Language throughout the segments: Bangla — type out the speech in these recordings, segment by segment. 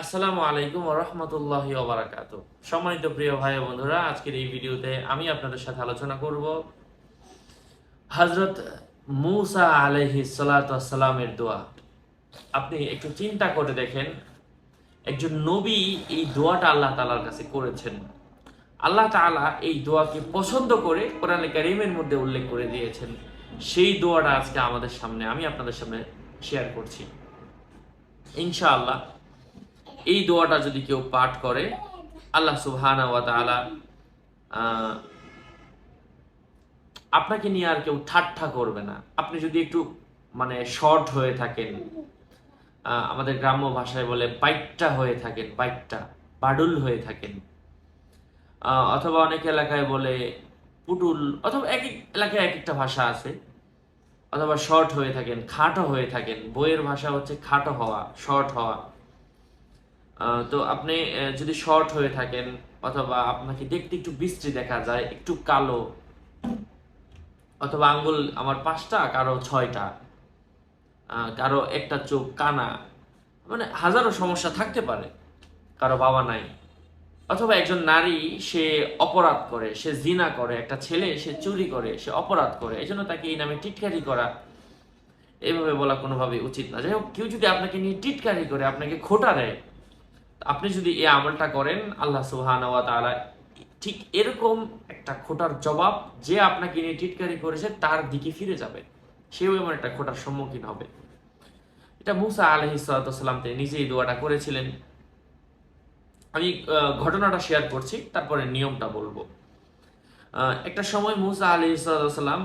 আসসালামু আলাইকুম ওয়া রাহমাতুল্লাহি ওয়া বারাকাতুহু। সম্মানিত প্রিয় ভাই ও বন্ধুরা, আজকের এই ভিডিওতে আমি আপনাদের সাথে আলোচনা করব হযরত মূসা আলাইহিস সালাতু ওয়াস সালামের দোয়া। আপনি একটু চিন্তা করে দেখেন, একজন নবী এই দোয়াটা আল্লাহ তাআলার কাছে করেছেন। আল্লাহ তাআলা এই দোয়াকে পছন্দ করে কোরআনে কারীমের মধ্যে উল্লেখ করে দিয়েছেন। সেই দোয়াটা আজকে আমাদের সামনে আমি আপনাদের সামনে শেয়ার করছি। ইনশাআল্লাহ এই দোয়াটা যদি কেউ পাঠ করে, আল্লাহ সুবহানাহু ওয়া তাআলা আপনাকে নিয়ে আর কেউ ঠাট্টা করবে না। আপনি যদি একটু শর্ট হয়ে থাকেন, আমাদের গ্রাম্য ভাষায় বলে বাইট্টা হয়ে থাকেন, বাইট্টা বাডুল হয়ে থাকেন, অথবা অনেক এলাকায় বলে পুটুল, অথবা এক এক এলাকায় এক একটা ভাষা আছে, অথবা শর্ট হয়ে থাকেন, খাটো হয়ে থাকেন। বইয়ের ভাষা হচ্ছে খাটো হওয়া, শর্ট হওয়া। তো আপনি যদি শর্ট হয়ে থাকেন, অথবা আপনাকে দেখতে একটু বিশ্রী দেখা যায়, একটু কালো, অথবা আঙ্গুল আমার 5টা, কারো 6টা, কারো একটা চোখ কানা, হাজারো সমস্যা থাকতে পারে, কারো বাবা নাই, অথবা একজন নারী সে অপরাধ করে, সে জিনা করে, একটা ছেলে সে চুরি করে, সে অপরাধ করে, এই জন্য তাকে এই নামে টিটকারি করা, এইভাবে বলা কোনোভাবেই উচিত না। যাই হোক, কেউ যদি আপনাকে নিয়ে টিটকারি করে, আপনাকে খোঁটা দেয়, আপনি যদি এই আমলটা করেন, আল্লাহ সুবহানাহু ওয়া তাআলা ঠিক এরকম একটা খোঁটার জবাব, যে আপনাকে নিয়ে টিটকারি করেছে তার দিকে ফিরে যাবে, সেও এমন একটা খোঁটার সম্মুখীন হবে। এটা মূসা আলাইহিস সালাতু ওয়াস সালাম তিনি নিজেই দোয়াটা করেছিলেন। আমি ঘটনাটা শেয়ার করছি, তারপরে নিয়মটা বলবো। একটা সময় মূসা আলাইহিস সালাতু ওয়াস সালাম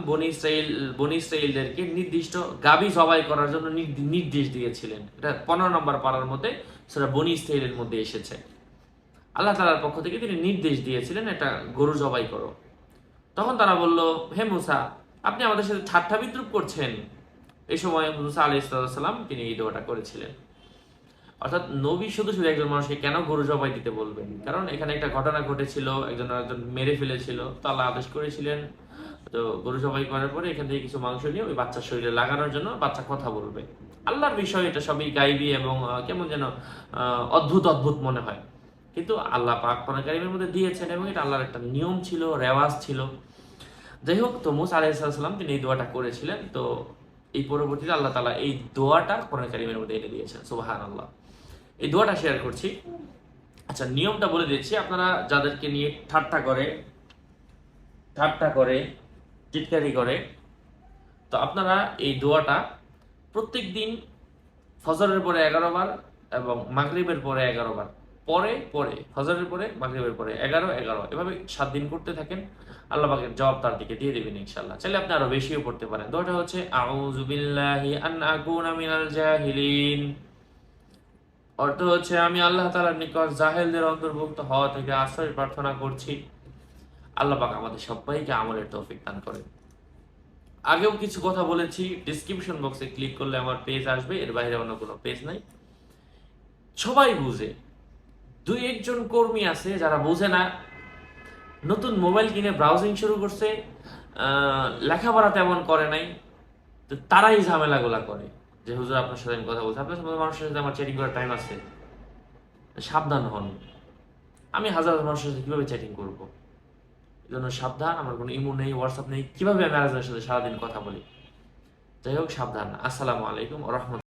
বনি ইসরাঈলদেরকে নির্দিষ্ট গাভী জবাই করার জন্য নির্দেশ দিয়েছিলেন। এটা 15 নম্বর পারার মধ্যে সূরা বনি ইসরাঈলের মধ্যে এসেছে। আল্লাহ তাআলার পক্ষ থেকে তিনি নির্দেশ দিয়েছিলেন, এটা গরু জবাই করো। তখন তারা বলল, হে মূসা, আপনি আমাদের সাথে ঠাট্টা বিদ্রুপ করছেন। এই সময় মূসা আলাইহিস সালাম তিনি এই দোয়াটা করেছিলেন। অর্থাৎ নবী শুধু শুধু একজন মানুষকে কেন গরু জবাই দিতে বলবেন? কারণ এখানে একটা ঘটনা ঘটেছিল, একজন মেরে ফেলেছিল, তো আল্লাহ আদেশ করেছিলেন, তো গরু জবাই করার পরে এখান থেকে কিছু মাংস নিয়ে ওই বাচ্চার শরীরে লাগানোর জন্য, বাচ্চা কথা বলবে। আল্লাহর বিষয়, এটা সবই গাইবি এবং কেমন যেন অদ্ভুত অদ্ভুত মনে হয়, কিন্তু আল্লাহ পাক কোরআন কারীমের মধ্যে দিয়েছেন এবং এটা আল্লাহর একটা নিয়ম ছিল, রেওয়াজ ছিল। যাই হোক, তো মূসা আলাইহিস সালাম তিনি এই দোয়াটা করেছিলেন। তো এই পরবর্তীতে আল্লাহ তাআলা এই দোয়াটা কোরআন কারীমের মধ্যে এনে দিয়েছেন। সুবহানাল্লাহ। এই দোয়াটা শেয়ার করছি। আচ্ছা, নিয়মটা বলে দিচ্ছি। আপনারা যাদেরকে নিয়ে ঠাট্টা করে, টিটকারি করে, তো আপনারা এই দোয়াটা প্রত্যেক দিন ফজরের পরে 11 বার এবং মাগরিবের পরে 11 বার, পরে ফজরের পরে, মাগরিবের পরে 11 11, এভাবে 7 দিন করতে থাকেন। আল্লাহ পাকের জবাব তার দিকে দিয়ে দেবেন ইনশাআল্লাহ। চাইলে আপনি আরো বেশিও পড়তে পারেন। দোয়াটা হচ্ছে আউযু বিল্লাহি আন আকুনা মিনাল জাহিলিন। অর্থ হচ্ছে, আমি আল্লাহ তাআলার নিকট জাহেলদের অন্তর্ভুক্ত হওয়া থেকে আশ্রয় প্রার্থনা করছি। আল্লাহ পাক আমাদের সবাইকে আমলের তৌফিক দান করেন। আগেও কিছু কথা বলেছি, ডেসক্রিপশন বক্সে ক্লিক করলে আমার পেজ আসবে, এর বাইরে অন্য কোনো পেজ নাই। সবাই বুঝে, 2-1 জন কর্মী আছে যারা বুঝে না, নতুন মোবাইল কিনে ব্রাউজিং শুরু করছে, লেখাপড়া তেমন করে নাই, তো তারাই ঝামেলাগুলা করে যে হুজুর আপনার সাথে আমি কথা বলছি, আপনার সাথে মানুষের সাথে আমার চ্যাটিং করার টাইম আছে। সাবধান হন। আমি হাজার হাজার মানুষের সাথে কিভাবে চ্যাটিং করবো? এই জন্য সাবধান। আমার কোনো ইমো নেই, হোয়াটসঅ্যাপ নেই, কিভাবে আমি আরেকজনের সাথে সারাদিন কথা বলি? যাই হোক, সাবধান। আসসালামু আলাইকুম ওয়া রাহমাতুল্লাহ।